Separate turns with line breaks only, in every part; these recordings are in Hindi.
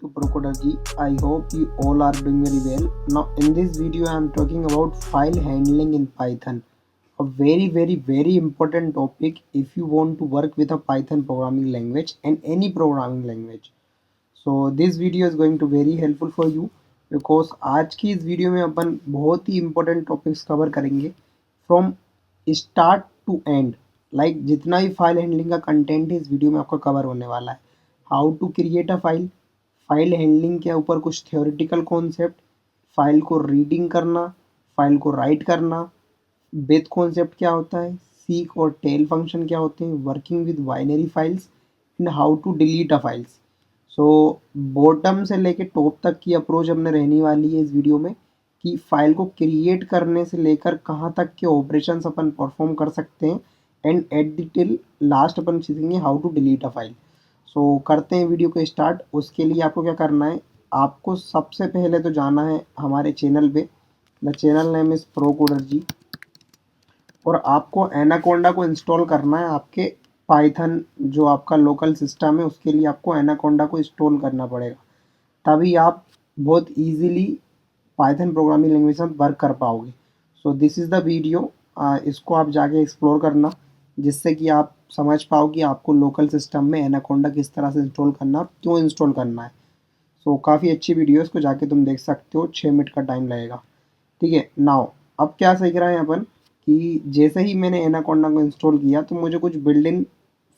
to Procodergy. I hope you all are doing very well. Now in this video I am talking about file handling in Python. A very important topic if you want to work with a Python programming language and any programming language. So this video is going to very helpful for you because आज की इस वीडियो में अपन बहुत ही important topics कवर करेंगे from start to end. Like जितना भी फाइल हैंडलिंग का कंटेंट है इस वीडियो में आपका कवर होने वाला है. How to create a file, file handling के ऊपर कुछ थ्योरेटिकल कॉन्सेप्ट, फाइल को रीडिंग करना, फाइल को राइट करना, बेथ कॉन्सेप्ट क्या होता है, सीक और टेल फंक्शन क्या होते हैं, working with binary files and how to delete a files. So bottom से लेके टॉप तक की अप्रोच हमने रहने वाली है इस वीडियो में कि फाइल को क्रिएट करने से लेकर कहाँ तक के ऑपरेशंस अपन परफॉर्म कर सकते हैं and at the till last अपन सीखेंगे how to delete a file. So करते हैं वीडियो को स्टार्ट. उसके लिए आपको क्या करना है, आपको सबसे पहले तो जाना है हमारे चैनल पे. द चैनल नेम इज़ प्रोकोडरजी और आपको एनाकोंडा को इंस्टॉल करना है. आपके पाइथन जो आपका लोकल सिस्टम है उसके लिए आपको एनाकोंडा को इंस्टॉल करना पड़ेगा, तभी आप बहुत इजीली पाइथन प्रोग्रामिंग लैंग्वेज में वर्क कर पाओगे. So this is the video. इसको आप जाके एक्सप्लोर करना जिससे कि आप समझ पाओ कि आपको लोकल सिस्टम में एनाकोंडा किस तरह से इंस्टॉल करना है, क्यों इंस्टॉल करना है. सो काफ़ी अच्छी वीडियो है, इसको जाके तुम देख सकते हो. 6 मिनट का टाइम लगेगा. ठीक है. नाउ अब क्या सीख रहे हैं अपन कि जैसे ही मैंने एनाकोंडा को इंस्टॉल किया तो मुझे कुछ बिल्ड इन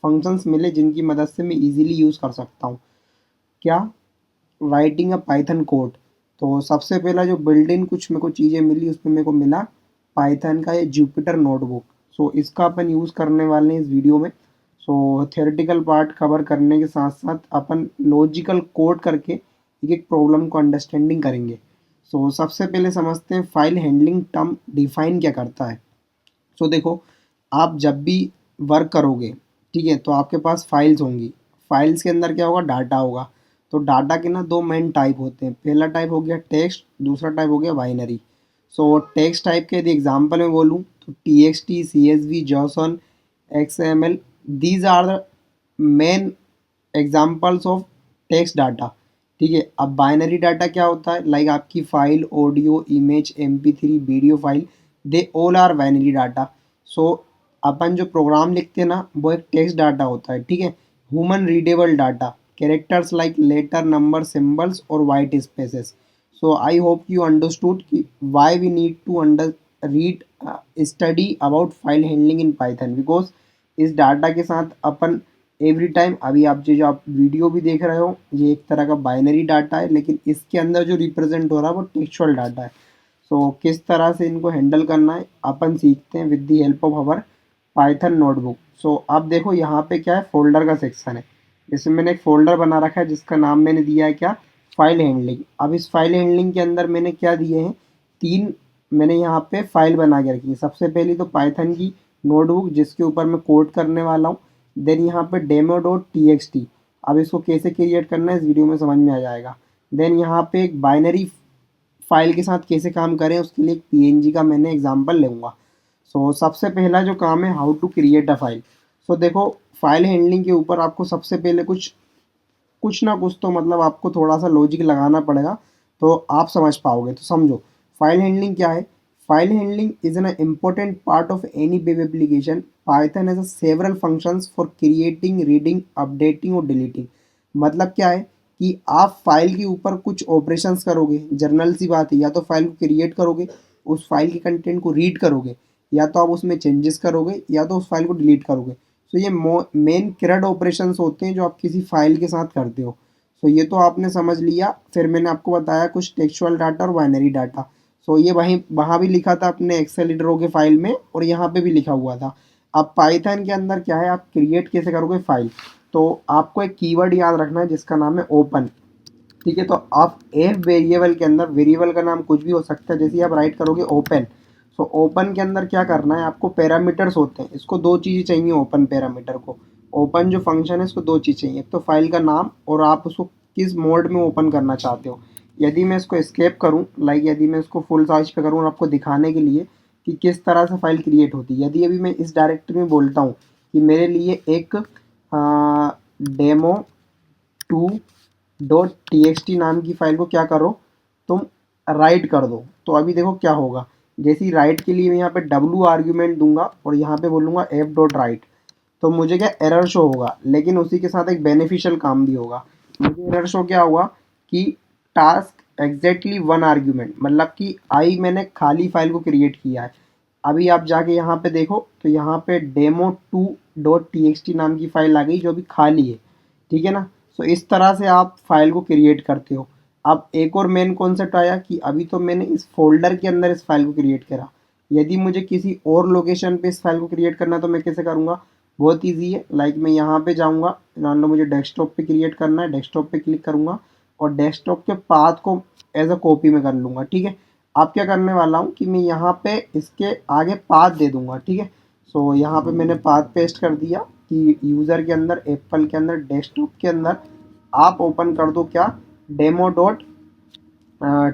फंक्शंस मिले जिनकी मदद से मैं इजीली यूज़ कर सकता हूँ. क्या? Writing a Python code. तो सबसे पहला जो बिल्ड इन कुछ मेरे को चीज़ें मिली उसमें मेरे को मिला पाइथन का ये जुपिटर नोटबुक. सो इसका अपन यूज़ करने वाले हैं इस वीडियो में. सो थ्योरेटिकल पार्ट कवर करने के साथ साथ अपन लॉजिकल कोड करके एक एक प्रॉब्लम को अंडरस्टैंडिंग करेंगे. सो सबसे पहले समझते हैं फाइल हैंडलिंग टर्म डिफाइन क्या करता है. सो देखो, आप जब भी वर्क करोगे, ठीक है, तो आपके पास फाइल्स होंगी. फाइल्स के अंदर क्या होगा, डाटा होगा. तो डाटा के ना दो मेन टाइप होते हैं. पहला टाइप हो गया टेक्स्ट, दूसरा टाइप हो गया बाइनरी. सो टेक्स्ट टाइप के यदि एग्जांपल में बोलूँ तो TXT, CSV, JSON, XML, these are the main examples of text data. ठीक है. अब बाइनरी डाटा क्या होता है, लाइक आपकी file, audio, image, MP3, video file, they all are binary data. So अपन जो प्रोग्राम लिखते हैं ना वो एक टेक्स्ट डाटा होता है. ठीक है. Human readable data, characters like letter, number, symbols और white spaces. So I hope you understood कि why we need to read study about file handling in Python, because इस डाटा के साथ अपन एवरी टाइम, अभी आप जो आप वीडियो भी देख रहे हो ये एक तरह का बाइनरी डाटा है, लेकिन इसके अंदर जो रिप्रेजेंट हो रहा है वो टेक्सचुअल डाटा है. सो किस तरह से इनको हैंडल करना है अपन सीखते हैं with the help of our Python notebook. So अब देखो यहाँ पे क्या है, फोल्डर का सेक्शन है. इसमें मैंने एक फोल्डर बना रखा है जिसका नाम मैंने दिया है क्या, फाइल हैंडलिंग. अब इस फाइल हैंडलिंग के अंदर मैंने क्या दिए हैं, 3 मैंने यहाँ पे फाइल बना के रखी है. सबसे पहली तो पाइथन की नोटबुक जिसके ऊपर मैं कोड करने वाला हूँ. देन यहाँ पे demo.txt. अब इसको कैसे क्रिएट करना है इस वीडियो में समझ में आ जाएगा. देन यहाँ पे एक बाइनरी फाइल के साथ कैसे काम करें उसके लिए एक PNG का मैंने एग्जांपल लूँगा. सो सबसे पहला जो काम है, how to create a file. So देखो, फाइल हैंडलिंग के ऊपर आपको सबसे पहले कुछ कुछ ना कुछ तो मतलब आपको थोड़ा सा लॉजिक लगाना पड़ेगा तो आप समझ पाओगे. तो समझो फाइल हैंडलिंग क्या है. File handling is an important part of any web application. Python has several functions for creating, reading, updating और डिलीटिंग. मतलब क्या है कि आप फाइल के ऊपर कुछ ऑपरेशंस करोगे. जर्नल सी बात है, या तो फाइल को क्रिएट करोगे, उस फाइल के कंटेंट को रीड करोगे, या तो आप उसमें चेंजेस करोगे, या तो उस फाइल को डिलीट करोगे. तो ये मेन CRUD ऑपरेशंस होते हैं जो आप किसी फाइल के साथ करते हो. सो ये तो आपने समझ लिया. फिर मैंने आपको बताया कुछ टेक्सचुअल डाटा और बाइनरी डाटा. सो ये वहाँ भी लिखा था अपने एक्सेल एडिटर के फाइल में और यहाँ पे भी लिखा हुआ था. अब पाइथन के अंदर क्या है, आप क्रिएट कैसे करोगे फाइल. तो आपको एक कीवर्ड याद रखना है जिसका नाम है ओपन. ठीक है. तो आप एफ वेरिएबल के अंदर, वेरिएबल का नाम कुछ भी हो सकता है, जैसे आप राइट करोगे ओपन. सो ओपन के अंदर क्या करना है, आपको पैरामीटर्स होते हैं. इसको 2 चीज़ें चाहिए ओपन पैरामीटर को. ओपन जो फंक्शन है इसको 2 चीज़ चाहिए, एक तो फाइल का नाम और आप उसको किस मोड में ओपन करना चाहते हो. यदि मैं इसको एस्केप करूँ, लाइक यदि मैं इसको फुल साइज पे करूँ और आपको दिखाने के लिए कि किस तरह से फाइल क्रिएट होती है, यदि अभी मैं इस डायरेक्टरी में बोलता हूँ कि मेरे लिए एक डेमो 2 डॉट टी नाम की फाइल को क्या करो, तुम राइट कर दो। तो अभी देखो क्या होगा, जैसे ही राइट के लिए मैं यहाँ पे डब्लू आर्ग्यूमेंट दूंगा और यहाँ पे बोलूँगा एफ डॉट राइट, तो मुझे क्या एरर शो होगा, लेकिन उसी के साथ एक बेनिफिशियल काम भी होगा। मुझे एरर शो क्या हुआ कि टास्क एग्जैक्टली वन आर्ग्यूमेंट, मतलब कि आई मैंने खाली फाइल को क्रिएट किया है। अभी आप जाके यहाँ पे देखो तो यहाँ पे demo to dot T x T नाम की फाइल आ गई जो अभी खाली है, ठीक है ना। सो इस तरह से आप फाइल को क्रिएट करते हो। अब एक और मेन कॉन्सेप्ट आया कि अभी तो मैंने इस फोल्डर के अंदर इस फाइल को क्रिएट करा, यदि मुझे किसी और लोकेशन पे इस फाइल को क्रिएट करना है तो मैं कैसे करूँगा, बहुत ईजी है। लाइक मैं यहाँ पे जाऊँगा, मान लो मुझे डेस्कटॉप पे क्रिएट करना है, डेस्कटॉप पे क्लिक करूँगा और डेस्कटॉप के पाथ को एज अ कॉपी में कर लूँगा, ठीक है। अब क्या करने वाला हूँ कि मैं यहाँ पे इसके आगे पाथ दे दूँगा, ठीक है। सो यहाँ पे मैंने पाथ पेस्ट कर दिया कि यूज़र के अंदर, एप्पल के अंदर, डेस्कटॉप के अंदर आप ओपन कर दो क्या, demo dot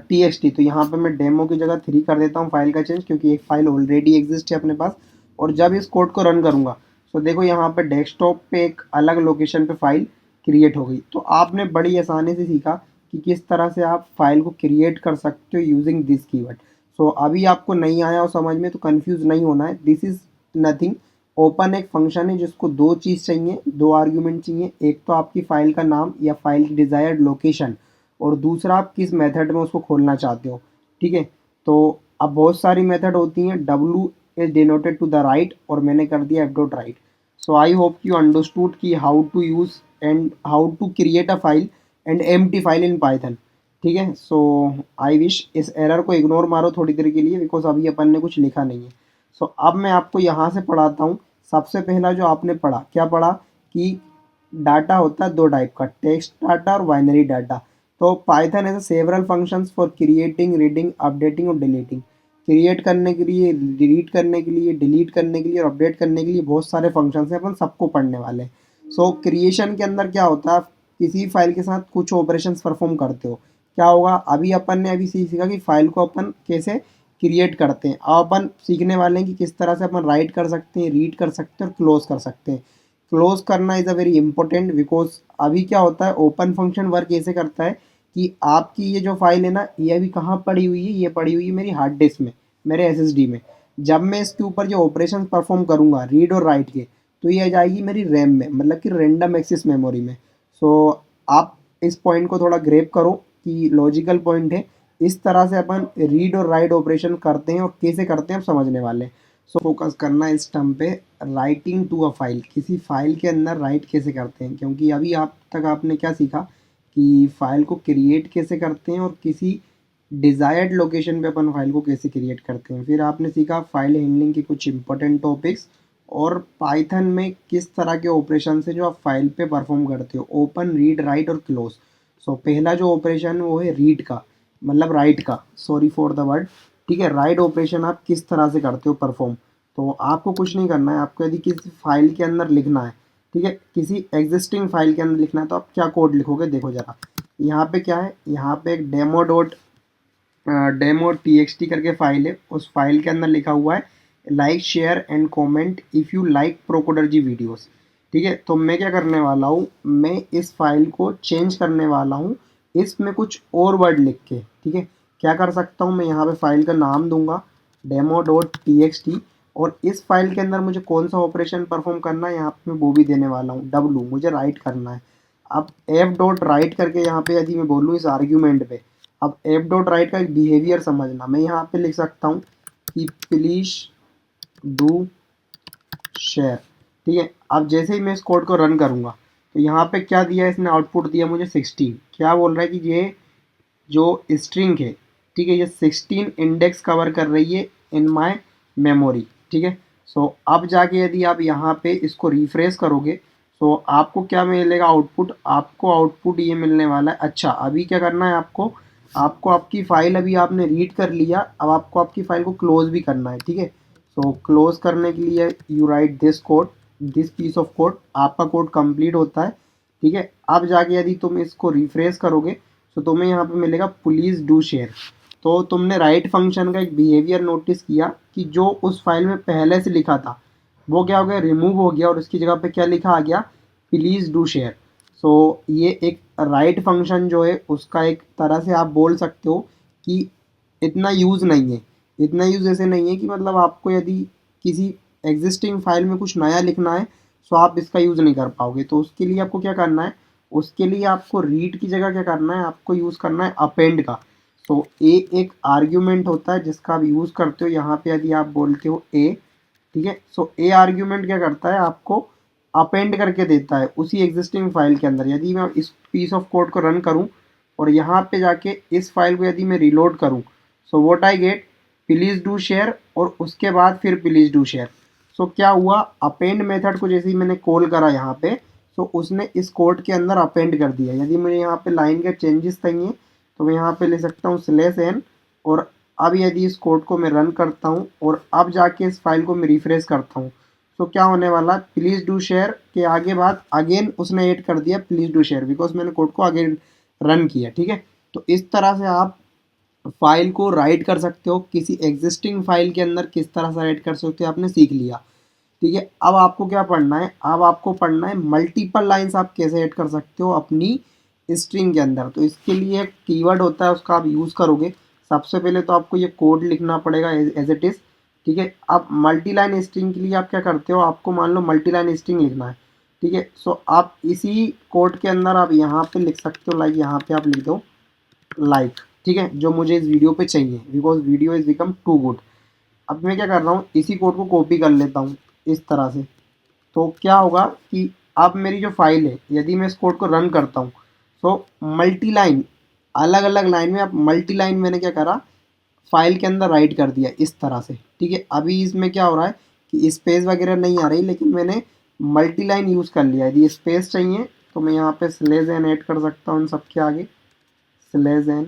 T x T. तो यहाँ पे मैं डेमो की जगह 3 कर देता हूँ फाइल का चेंज, क्योंकि एक फाइल ऑलरेडी एग्जिस्ट है अपने पास। और जब इस कोड को रन करूँगा तो देखो यहाँ पे डेस्कटॉप पे एक अलग लोकेशन पे फाइल क्रिएट हो गई। तो आपने बड़ी आसानी से सीखा कि किस तरह से आप फाइल को क्रिएट कर सकते हो यूजिंग दिस कीवर्ड। सो अभी आपको नहीं आया हो समझ में तो कंफ्यूज नहीं होना है, दिस इज़ नथिंग। ओपन एक फंक्शन है जिसको दो चीज़ चाहिए, दो आर्ग्यूमेंट चाहिए, एक तो आपकी फ़ाइल का नाम या फाइल की डिज़ायर्ड लोकेशन, और दूसरा आप किस मेथड में उसको खोलना चाहते हो, ठीक है। तो अब बहुत सारी मेथड होती हैं, डब्लू is denoted to the write और मैंने कर दिया f dot write. So I hope you understood कि how to use and how to create a file and empty file in Python, ठीक है। सो आई विश इस एरर को इग्नोर मारो थोड़ी देर के लिए, बिकॉज अभी अपन ने कुछ लिखा नहीं है। सो अब मैं आपको यहाँ से पढ़ाता हूँ। सबसे पहला जो आपने पढ़ा, क्या पढ़ा कि डाटा होता है दो टाइप का, टेक्स्ट डाटा और बाइनरी डाटा। तो पाइथन ऐसे several functions for creating, reading, updating और डिलीटिंग। क्रिएट करने के लिए, डिलीट करने के लिए, डिलीट करने के लिए और अपडेट करने के लिए बहुत सारे फंक्शंस हैं, अपन सबको पढ़ने वाले हैं। सो क्रिएशन के अंदर क्या होता है, आप किसी फाइल के साथ कुछ ऑपरेशंस परफॉर्म करते हो, क्या होगा, अभी अपन ने अभी सीखा कि फाइल को अपन कैसे क्रिएट करते हैं। अब अपन सीखने वाले हैं कि किस तरह से अपन राइट कर सकते हैं, रीड कर सकते हैं और क्लोज कर सकते हैं। क्लोज करना is a very important, because अभी क्या होता है, ओपन फंक्शन वर्क ऐसे करता है कि आपकी ये जो फाइल है ना, ये अभी कहाँ पड़ी हुई है, ये पड़ी हुई है मेरी हार्ड डिस्क में, मेरे एसएसडी में। जब मैं इसके ऊपर जो ऑपरेशन परफॉर्म करूँगा रीड और राइट के, तो ये आ जाएगी मेरी रैम में, मतलब कि रैंडम एक्सेस मेमोरी में। सो आप इस पॉइंट को थोड़ा ग्रेप करो कि लॉजिकल पॉइंट है, इस तरह से अपन रीड और राइट ऑपरेशन करते हैं और कैसे करते हैं आप समझने वाले हैं। सो फोकस करना इस टर्म पे, राइटिंग टू अ फाइल, किसी फाइल के अंदर राइट कैसे करते हैं, क्योंकि अभी आप तक आपने क्या सीखा कि फाइल को क्रिएट कैसे करते हैं और किसी डिज़ायर्ड लोकेशन पे अपन फाइल को कैसे क्रिएट करते हैं। फिर आपने सीखा फाइल हैंडलिंग के कुछ इंपॉर्टेंट टॉपिक्स और पाइथन में किस तरह के ऑपरेशन है जो आप फाइल पे परफॉर्म करते हो, ओपन, रीड, राइट और क्लोज। सो पहला जो ऑपरेशन है वो है रीड का, मतलब राइट का, सॉरी फॉर द वर्ड, ठीक है। राइट ऑपरेशन आप किस तरह से करते हो परफॉर्म, तो आपको कुछ नहीं करना है। आपको यदि किसी फाइल के अंदर लिखना है, ठीक है, किसी एग्जिस्टिंग फाइल के अंदर लिखना है, तो आप क्या कोड लिखोगे, देखो ज़रा। यहाँ पे क्या है, यहाँ पे एक डेमो टी एक्स टी करके फाइल है, उस फाइल के अंदर लिखा हुआ है like, share and comment if you like प्रोकोडर्जी वीडियोज़, ठीक है। तो मैं क्या करने वाला हूँ, मैं इस फाइल को चेंज करने वाला हूँ, इसमें कुछ और वर्ड लिख के, ठीक है। क्या कर सकता हूँ, मैं यहाँ पे फाइल का नाम दूंगा demo dot T x T, और इस फाइल के अंदर मुझे कौन सा ऑपरेशन परफॉर्म करना है, यहाँ पे मैं वो भी देने वाला हूँ, डब्लू, मुझे राइट करना है। अब एफ डॉट राइट करके यहाँ पे यदि मैं बोलूँ इस आर्ग्यूमेंट पे, अब एफ डॉट राइट का एक बिहेवियर समझना, मैं यहाँ पे लिख सकता हूँ कि प्लीज डू शेयर, ठीक है। अब जैसे ही मैं इस कोड को रन करूँगा तो यहाँ पे क्या दिया है इसने, आउटपुट दिया मुझे 16। क्या बोल रहा है कि ये जो स्ट्रिंग है, ठीक है, ये 16 इंडेक्स कवर कर रही है इन माय मेमोरी, ठीक है। सो अब जाके यदि आप यहाँ पे इसको रिफ्रेश करोगे तो आपको क्या मिलेगा, आउटपुट, आपको आउटपुट ये मिलने वाला है। अच्छा, अभी क्या करना है आपको, आपको आपकी फ़ाइल अभी आपने रीड कर लिया, अब आपको आपकी फ़ाइल को क्लोज भी करना है, ठीक है। सो क्लोज करने के लिए you write this code, this piece of code, आपका कोड कंप्लीट होता है, ठीक है। अब जाके यदि तुम इसको रिफ्रेश करोगे तो तुम्हें यहाँ पे मिलेगा प्लीज़ डू शेयर। तो तुमने राइट फंक्शन का एक बिहेवियर नोटिस किया कि जो उस फाइल में पहले से लिखा था वो क्या हो गया, रिमूव हो गया, और उसकी जगह पे क्या लिखा आ गया, प्लीज़ डू शेयर। सो ये एक राइट फंक्शन जो है उसका एक तरह से आप बोल सकते हो कि इतना यूज़ नहीं है। इतना यूज़ ऐसे नहीं है कि मतलब आपको यदि किसी एग्जिस्टिंग फाइल में कुछ नया लिखना है तो आप इसका यूज़ नहीं कर पाओगे। तो उसके लिए आपको क्या करना है, उसके लिए आपको रीड की जगह क्या करना है, आपको यूज़ करना है अपेंड का। तो ए एक आर्ग्यूमेंट होता है जिसका आप यूज़ करते हो यहाँ पे। यदि आप बोलते हो ए, ठीक है, सो ए आर्ग्यूमेंट क्या करता है, आपको अपेंड करके देता है उसी एग्जिस्टिंग फाइल के अंदर। यदि मैं इस पीस ऑफ कोड को रन करूं और यहाँ पे जाके इस फाइल को यदि मैं रिलोड करूं, so what I gate, please do share और उसके बाद फिर प्लीज़ डू शेयर। सो क्या हुआ, अपेंड मेथड को जैसे ही मैंने कॉल करा यहाँ पे, सो उसने इस कोड के अंदर अपेंड कर दिया। यदि मुझे यहाँ पे लाइन के चेंजेस चाहिए तो मैं यहाँ पे ले सकता हूँ /n। और अब यदि इस कोड को मैं रन करता हूँ और अब जाके इस फाइल को मैं रिफ्रेश करता हूँ, तो क्या होने वाला, प्लीज़ डू शेयर के आगे बाद अगेन उसने ऐड कर दिया प्लीज़ डू शेयर, बिकॉज मैंने कोड को अगेन रन किया। ठीक है, तो इस तरह से आप फाइल को राइट कर सकते हो। किसी एग्जिस्टिंग फाइल के अंदर किस तरह से राइट कर सकते हो आपने सीख लिया। ठीक है, अब आपको क्या पढ़ना है, अब आपको पढ़ना है मल्टीपल लाइंस आप कैसे ऐड कर सकते हो अपनी स्ट्रिंग के अंदर। तो इसके लिए एक कीवर्ड होता है, उसका आप यूज़ करोगे। सबसे पहले तो आपको ये कोड लिखना पड़ेगा एज इट इज़। ठीक है, अब मल्टी लाइन स्ट्रिंग के लिए आप क्या करते हो, आपको मान लो मल्टी लाइन स्ट्रिंग लिखना है। ठीक है, सो आप इसी कोड के अंदर आप यहाँ पे लिख सकते हो, लाइक यहाँ पे आप लिख दो लाइक। ठीक है, जो मुझे इस वीडियो पे चाहिए, because video is become too good. अब मैं क्या कर रहा हूँ, इसी कोड को कॉपी कर लेता हूँ इस तरह से। तो क्या होगा कि अब मेरी जो फाइल है, यदि मैं इस कोड को रन करता हूँ, तो मल्टी लाइन, अलग अलग लाइन में, अब मल्टी लाइन मैंने क्या करा, फाइल के अंदर राइट कर दिया इस तरह से। ठीक है, अभी इसमें क्या हो रहा है कि स्पेस वगैरह नहीं आ रही, लेकिन मैंने मल्टी लाइन यूज़ कर लिया। यदि स्पेस चाहिए तो मैं यहाँ पे /n ऐड कर सकता हूँ इन सबके आगे, /n।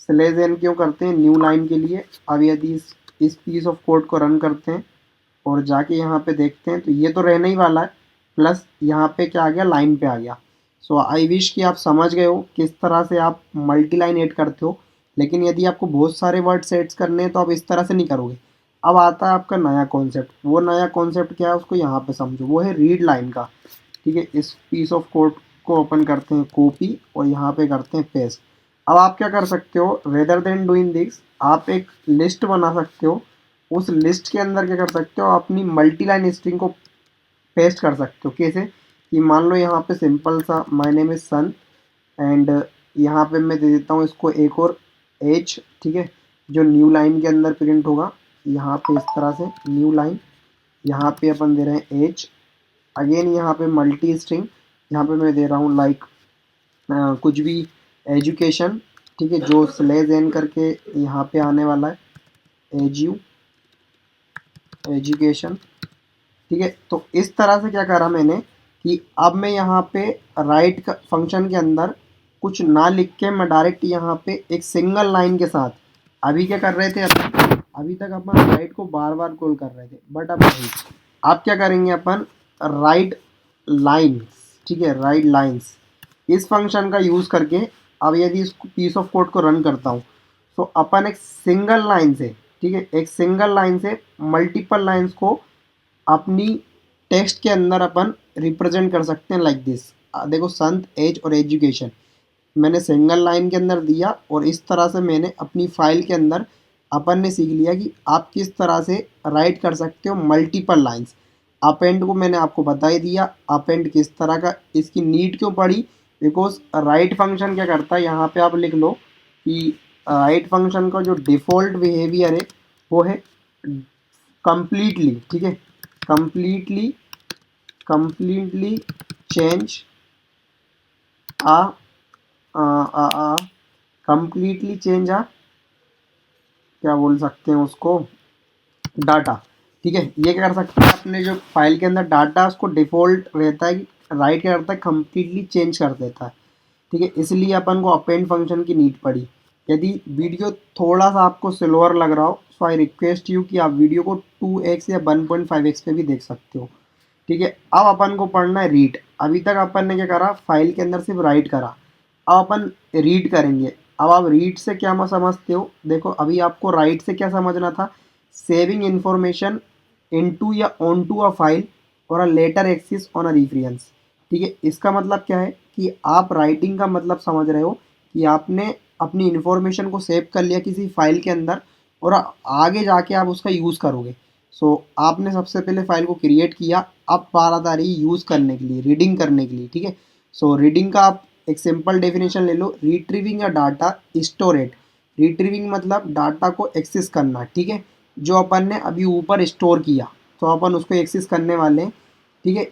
/n क्यों करते हैं, न्यू लाइन के लिए। अब यदि इस पीस ऑफ कोड को रन करते हैं और जाके यहाँ पे देखते हैं तो ये तो रहने ही वाला है, प्लस यहाँ पे क्या आ गया, लाइन पे आ गया। सो आई विश कि आप समझ गए हो किस तरह से आप मल्टी लाइन ऐड करते हो। लेकिन यदि आपको बहुत सारे वर्ड सेट्स करने हैं तो आप इस तरह से नहीं करोगे। अब आता है आपका नया कॉन्सेप्ट। वो नया कॉन्सेप्ट क्या है, उसको यहाँ पे समझो, वो है रीड लाइन का। ठीक है, इस पीस ऑफ कोड को ओपन करते हैं, कॉपी, और यहाँ पे करते हैं पेस्ट। अब आप क्या कर सकते हो, रेदर देन डूइंग दिस, आप एक लिस्ट बना सकते हो। उस लिस्ट के अंदर क्या कर सकते हो, अपनी मल्टी लाइन स्ट्रिंग को पेस्ट कर सकते हो। कैसे कि मान लो यहाँ पे सिंपल सा my name is sun, and यहाँ पे मैं दे देता हूँ इसको एक और एज। ठीक है, जो न्यू लाइन के अंदर प्रिंट होगा, यहाँ पे इस तरह से न्यू लाइन, यहाँ पे अपन दे रहे हैं एज। अगेन यहाँ पे मल्टी स्ट्रिंग, यहाँ पे मैं दे रहा हूँ लाइक कुछ भी, एजुकेशन। ठीक है, जो /n करके यहाँ पे आने वाला है, एजुकेशन। ठीक है, तो इस तरह से क्या करा मैंने कि अब मैं यहाँ पे राइट फंक्शन के अंदर कुछ ना लिख के मैं डायरेक्ट यहाँ पे एक सिंगल लाइन के साथ, अभी क्या कर रहे थे अपन, अभी तक अपन राइट को बार बार कॉल कर रहे थे, बट अब नहीं। आप क्या करेंगे, अपन राइट लाइन्स। ठीक है, राइट लाइन्स इस फंक्शन का यूज़ करके, अब यदि इस पीस ऑफ कोड को रन करता हूँ, तो अपन एक सिंगल लाइन से, ठीक है, एक सिंगल लाइन से मल्टीपल लाइंस को अपनी टेक्स्ट के अंदर अपन रिप्रेजेंट कर सकते हैं लाइक दिस। देखो, संत, एज और एजुकेशन मैंने सिंगल लाइन के अंदर दिया, और इस तरह से मैंने अपनी फाइल के अंदर अपन ने सीख लिया कि आप किस तरह से राइट कर सकते हो मल्टीपल लाइंस। अपेंड को मैंने आपको बता ही दिया, अपेंड किस तरह का, इसकी नीड क्यों पड़ी, बिकॉज राइट फंक्शन क्या करता है, यहाँ पे आप लिख लो कि राइट फंक्शन का जो डिफ़ॉल्ट बिहेवियर है वो है कंप्लीटली। ठीक है, कंप्लीटली कंप्लीटली चेंज आ कंप्लीटली चेंज आ, क्या बोल सकते हैं उसको, डाटा। ठीक है, ये क्या कर सकते हैं, अपने जो फाइल के अंदर डाटा है उसको डिफ़ॉल्ट रहता है कि राइट क्या करता है, कंप्लीटली चेंज कर देता है। ठीक है, इसलिए अपन को अपेंड फंक्शन की नीड पड़ी। यदि वीडियो थोड़ा सा आपको स्लोअर लग रहा हो, सो आई रिक्वेस्ट यू कि आप वीडियो को 2x या 1.5x पे भी देख सकते हो। ठीक है, अब अपन को पढ़ना है रीड। अभी तक अपन ने क्या करा, फाइल के अंदर सिर्फ राइट करा, अब अपन रीड करेंगे। अब आप रीड से क्या मत समझते हो, देखो अभी आपको राइट से क्या समझना था, सेविंग इंफॉर्मेशन इनटू या ऑन टू अ फाइल और a later access on a reference. ठीक है, इसका मतलब क्या है कि आप राइटिंग का मतलब समझ रहे हो कि आपने अपनी इन्फॉर्मेशन को सेव कर लिया किसी फाइल के अंदर और आगे जाके आप उसका यूज़ करोगे। सो आपने सबसे पहले फाइल को क्रिएट किया, अब बात आ रही है यूज़ करने के लिए, रीडिंग करने के लिए। ठीक है, सो रीडिंग का आप एक सिंपल डेफिनेशन ले लो, retrieving a data, store it. Retrieving मतलब डाटा को एक्सेस करना। ठीक है, जो अपन ने अभी ऊपर स्टोर किया तो अपन उसको एक्सेस करने वाले हैं। ठीक है,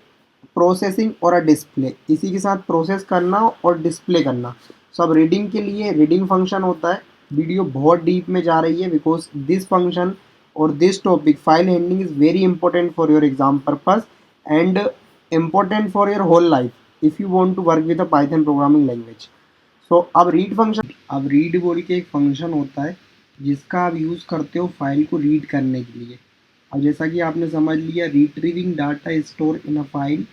प्रोसेसिंग और अ डिस्प्ले, इसी के साथ प्रोसेस करना और डिस्प्ले करना। सो अब रीडिंग के लिए रीडिंग फंक्शन होता है। वीडियो बहुत डीप में जा रही है बिकॉज दिस फंक्शन और this topic file handling is very important for your exam purpose and important for your whole life if you want to work with a Python programming language. So अब रीड फंक्शन, अब रीड बोल के एक फंक्शन होता है जिसका आप यूज़ करते हो फाइल को रीड करने के लिए। अब जैसा कि आपने समझ लिया, retrieving data store in a file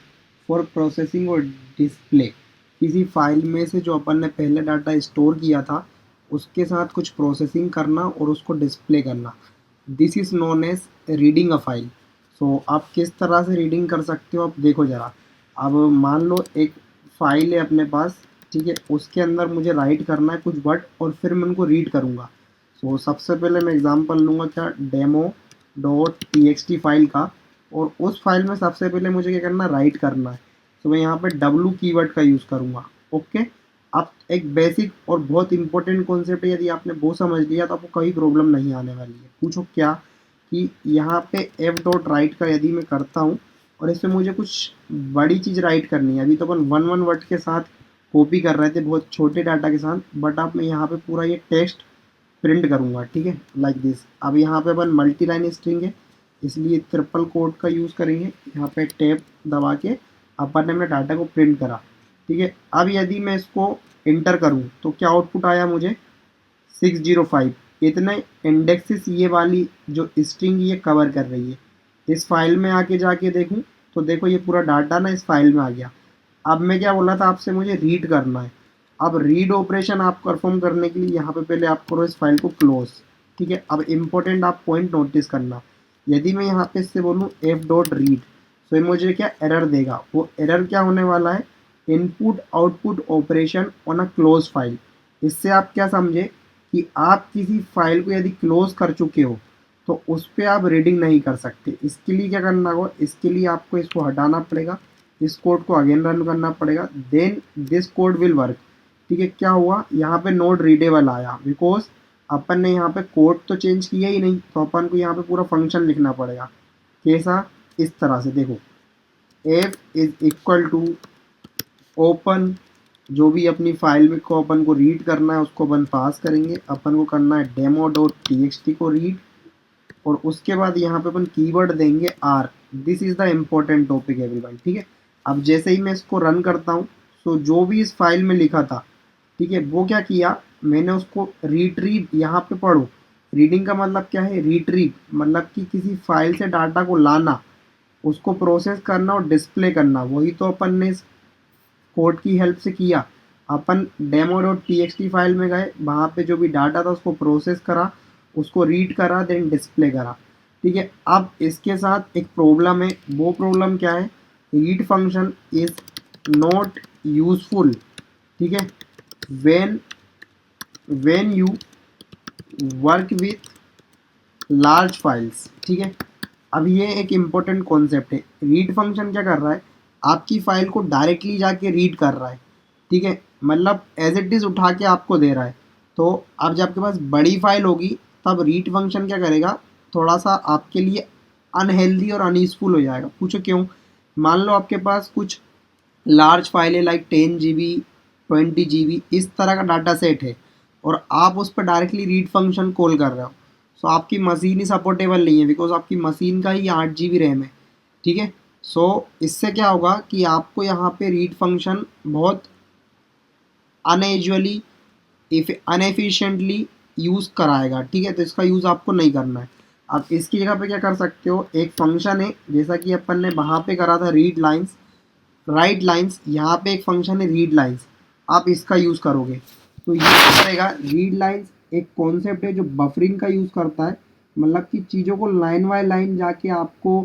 for processing और डिस्प्ले। किसी फाइल में से जो अपन ने पहले डाटा स्टोर किया था उसके साथ कुछ प्रोसेसिंग करना और उसको डिस्प्ले करना, this is known as reading a file. So आप किस तरह से रीडिंग कर सकते हो, आप देखो ज़रा। अब मान लो एक फाइल है अपने पास, ठीक है, उसके अंदर मुझे राइट करना है कुछ वर्ड और फिर मैं उनको रीड करूँगा। सो सबसे पहले मैं एग्जांपल लूँगा क्या, demo dot T x t file का, और उस फाइल में सबसे पहले मुझे क्या करना है, राइट करना है। तो मैं यहाँ पे डब्लू कीवर्ड का यूज़ करूँगा। ओके, अब एक बेसिक और बहुत इंपॉर्टेंट कॉन्सेप्ट है, यदि आपने वो समझ लिया तो आपको कभी प्रॉब्लम नहीं आने वाली है। पूछो क्या, कि यहाँ पे एफ डॉट राइट का यदि मैं करता हूँ और इसमें मुझे कुछ बड़ी चीज़ राइट करनी है, अभी तो अपन वन वन वर्ड के साथ कॉपी कर रहे थे बहुत छोटे डाटा के साथ, बट अब मैं यहाँ पे पूरा ये टेक्स्ट प्रिंट करूँगा। ठीक है, लाइक दिस। अब यहाँ पे अपन मल्टी लाइन स्ट्रिंग है इसलिए ट्रिपल कोट का यूज़ करेंगे। यहाँ पे टैब दबा के अपन ने अपने डाटा को प्रिंट करा। ठीक है, अब यदि मैं इसको इंटर करूँ तो क्या आउटपुट आया मुझे, 605। इतने इंडेक्सेस ये वाली जो स्ट्रिंग ये कवर कर रही है। इस फाइल में आके जाके देखूँ तो देखो ये पूरा डाटा ना इस फाइल में आ गया। अब मैं क्या बोला था आपसे, मुझे रीड करना है। अब रीड ऑपरेशन आप परफॉर्म करने के लिए यहाँ पे पहले आप करो इस फाइल को क्लोज। ठीक है, अब इम्पोर्टेंट आप पॉइंट नोटिस करना, यदि मैं यहाँ पे इससे बोलूँ एफ डॉट रीड तो ये मुझे क्या एरर देगा। वो एरर क्या होने वाला है, input output operation on a close file. इससे आप क्या समझे कि आप किसी फाइल को यदि क्लोज कर चुके हो तो उस पर आप रीडिंग नहीं कर सकते। इसके लिए क्या करना होगा, इसके लिए आपको इसको हटाना पड़ेगा, इस कोड को अगेन रन करना पड़ेगा, then this code will work. ठीक है, क्या हुआ, यहाँ पे नोट रीडेबल आया बिकॉज अपन ने यहाँ पे कोड तो चेंज किया ही नहीं, तो अपन को यहाँ पे पूरा फंक्शन लिखना पड़ेगा। कैसा, इस तरह से देखो, F is equal to open, जो भी अपनी फाइल में को अपन को रीड करना है उसको अपन पास करेंगे। अपन को करना है demo dot T x T को रीड, और उसके बाद यहाँ पे अपन कीवर्ड देंगे R. This is the important topic everyone. ठीक है, अब जैसे ही मैं इसको रन करता हूँ तो जो भी इस फाइल में लिखा था, ठीक है, वो क्या किया, मैंने उसको रिट्रीव, यहाँ पे पढ़ो, रीडिंग का मतलब क्या है, रिट्रीव मतलब कि किसी फाइल से डाटा को लाना, उसको प्रोसेस करना और डिस्प्ले करना। वही तो अपन ने इस कोड की हेल्प से किया। अपन demo dot T x t file में गए, वहाँ पे जो भी डाटा था उसको प्रोसेस करा, उसको रीड करा, देन डिस्प्ले करा। ठीक है, अब इसके साथ एक प्रॉब्लम है, वो प्रॉब्लम क्या है, read function is not useful. ठीक है, when when you work with large files. ठीक है, अब ये एक इम्पोर्टेंट कॉन्सेप्ट है। रीड फंक्शन क्या कर रहा है, आपकी फाइल को डायरेक्टली जाके रीड कर रहा है। ठीक है, मतलब एज इट इज़ उठा के आपको दे रहा है। तो अब जब आपके पास बड़ी फाइल होगी तब रीड फंक्शन क्या करेगा, थोड़ा सा आपके लिए अनहेल्दी और अनयूजफुल हो जाएगा। पूछो क्यों, मान लो आपके पास कुछ लार्ज फाइल है लाइक 10 GB 20 GB इस तरह का डाटा सेट है और आप उस पर डायरेक्टली रीड फंक्शन कॉल कर रहे हो, सो आपकी मशीन ही सपोर्टेबल नहीं है बिकॉज आपकी मशीन का ही 8 GB रैम है। ठीक है, सो इससे क्या होगा कि आपको यहाँ पे रीड फंक्शन बहुत अनयूजुअली अनएफिशिएंटली यूज़ कराएगा। ठीक है, तो इसका यूज़ आपको नहीं करना है। अब इसकी जगह पे क्या कर सकते हो, एक फंक्शन है जैसा कि अपन ने वहाँ पे करा था रीड लाइन्स राइट लाइन्स, यहाँ पे एक फंक्शन है रीड लाइन्स, आप इसका यूज़ करोगे तो ये क्या करेगा, रीड लाइन्स एक कॉन्सेप्ट है जो बफरिंग का यूज़ करता है, मतलब कि चीज़ों को लाइन बाय लाइन जाके आपको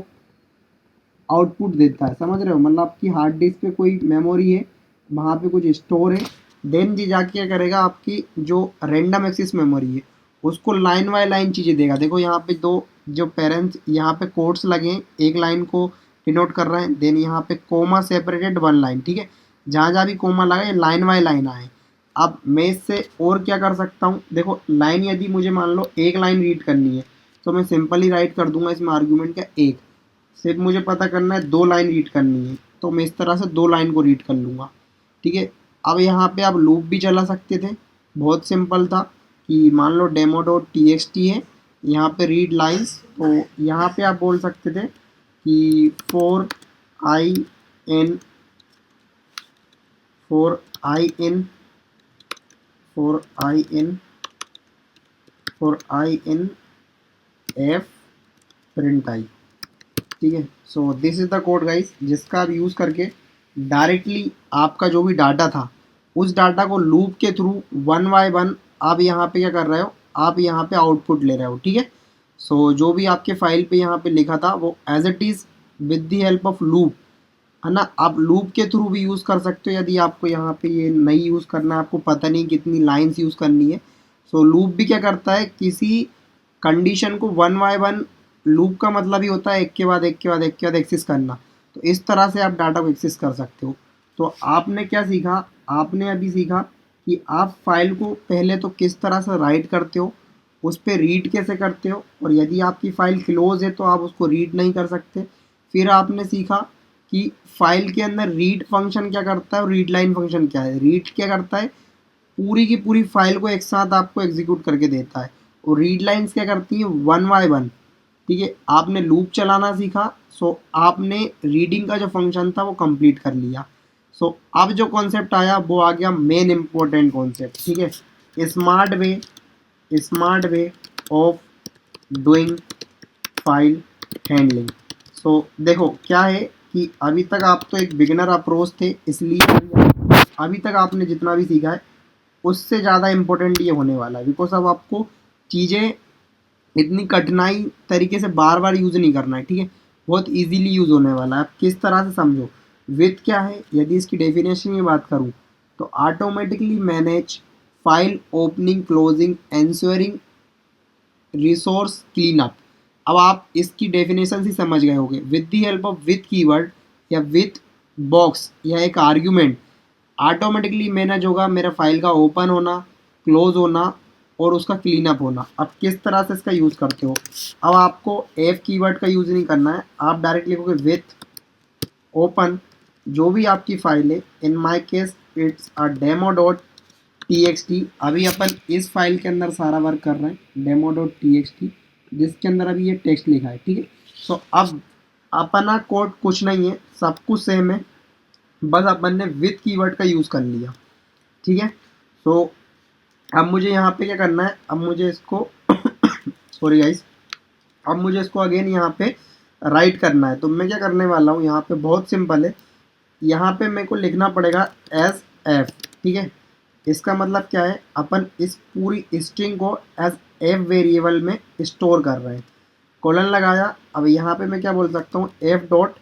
आउटपुट देता है, समझ रहे हो। मतलब आपकी हार्ड डिस्क पे कोई मेमोरी है, वहाँ पे कुछ स्टोर है, देन जी जाके क्या करेगा, आपकी जो रैंडम एक्सेस मेमोरी है उसको लाइन बाय लाइन चीज़ें देगा। देखो यहाँ पे दो जो पेरेंट्स यहाँ पे कोड्स लगे हैं, एक लाइन को डिनोट कर रहे हैं, देन यहाँ पे कोमा सेपरेटेड वन लाइन, ठीक है। जहाँ जहाँ भी कोमा लगा ये लाइन बाय लाइन आए। अब मैं इससे और क्या कर सकता हूँ, देखो लाइन यदि मुझे मान लो एक लाइन रीड करनी है तो मैं सिंपली राइट कर दूंगा इसमें आर्ग्यूमेंट का एक। सिर्फ मुझे पता करना है दो लाइन रीड करनी है तो मैं इस तरह से दो लाइन को रीड कर लूँगा, ठीक है। अब यहाँ पे आप लूप भी चला सकते थे, बहुत सिंपल था कि मान लो demo dot T x t है, यहाँ पे रीड लाइन्स, तो यहाँ पे आप बोल सकते थे कि i in for i in for i in for i in f print i, ठीक है। So this is the code guys, जिसका आप यूज़ करके डायरेक्टली आपका जो भी डाटा था उस डाटा को लूप के थ्रू वन बाय वन आप यहाँ पे क्या कर रहे हो, आप यहाँ पे आउटपुट ले रहे हो, ठीक है। सो जो भी आपके फाइल पे यहाँ पे लिखा था वो as it is with the help of loop, है ना। आप लूप के थ्रू भी यूज़ कर सकते हो यदि आपको यहाँ पे ये नहीं यूज़ करना है, आपको पता नहीं कितनी लाइन्स यूज़ करनी है। सो लूप भी क्या करता है, किसी कंडीशन को वन बाय वन, लूप का मतलब ही होता है एक के बाद एक के बाद एक के बाद एक्सेस करना, तो इस तरह से आप डाटा को एक्सेस कर सकते हो। तो आपने क्या सीखा, आपने अभी सीखा कि आप फाइल को पहले तो किस तरह से राइट करते हो, उस पर रीड कैसे करते हो, और यदि आपकी फ़ाइल क्लोज है तो आप उसको रीड नहीं कर सकते। फिर आपने सीखा कि फाइल के अंदर रीड फंक्शन क्या करता है और रीड लाइन फंक्शन क्या है। रीड क्या करता है, पूरी की पूरी फाइल को एक साथ आपको एग्जीक्यूट करके देता है, और रीड लाइंस क्या करती हैं, वन बाय वन, ठीक है। आपने लूप चलाना सीखा, सो आपने रीडिंग का जो फंक्शन था वो कंप्लीट कर लिया। सो अब जो कॉन्सेप्ट आया वो आ गया मेन इम्पोर्टेंट कॉन्सेप्ट, ठीक है, smart way of doing file handling. So देखो क्या है कि अभी तक आप तो एक बिगिनर अप्रोच थे, इसलिए अभी तक आपने जितना भी सीखा है उससे ज़्यादा इम्पोर्टेंट ये होने वाला है, बिकॉज अब आपको चीज़ें इतनी कठिनाई तरीके से बार बार यूज़ नहीं करना है, ठीक है। बहुत इजीली यूज़ होने वाला है, आप किस तरह से समझो। विथ क्या है, यदि इसकी डेफिनेशन की बात करूँ तो automatically manage file opening closing ensuring resource clean up. अब आप इसकी डेफिनेशन से समझ गए होंगे, with the help of with keyword या विथ बॉक्स या एक आर्ग्यूमेंट ऑटोमेटिकली मैनेज होगा मेरा फाइल का ओपन होना, क्लोज होना और उसका क्लीन अप होना। अब किस तरह से इसका यूज़ करते हो, अब आपको एफ कीवर्ड का यूज़ नहीं करना है, आप डायरेक्ट लिखोगे विथ ओपन जो भी आपकी फाइल है, in my case it's a demo dot T x T. अभी अपन इस फाइल के अंदर सारा वर्क कर रहे हैं demo dot T x T, जिसके अंदर अभी ये टेक्स्ट लिखा है, ठीक है। सो अब अपना कोड कुछ नहीं है, सब कुछ सेम है, बस अपन ने विथ कीवर्ड का यूज़ कर लिया, ठीक है। सो अब मुझे यहाँ पे क्या करना है, अब मुझे इसको सॉरी गाइस, अब मुझे इसको अगेन यहाँ पे राइट करना है। तो मैं क्या करने वाला हूँ, यहाँ पे बहुत सिंपल है, यहाँ पे मेरे को लिखना पड़ेगा एस एफ, ठीक है। इसका मतलब क्या है, अपन इस पूरी स्ट्रिंग को एज एफ वेरिएबल में स्टोर कर रहे हैं, कोलन लगाया। अब यहाँ पे मैं क्या बोल सकता हूँ, एफ डॉट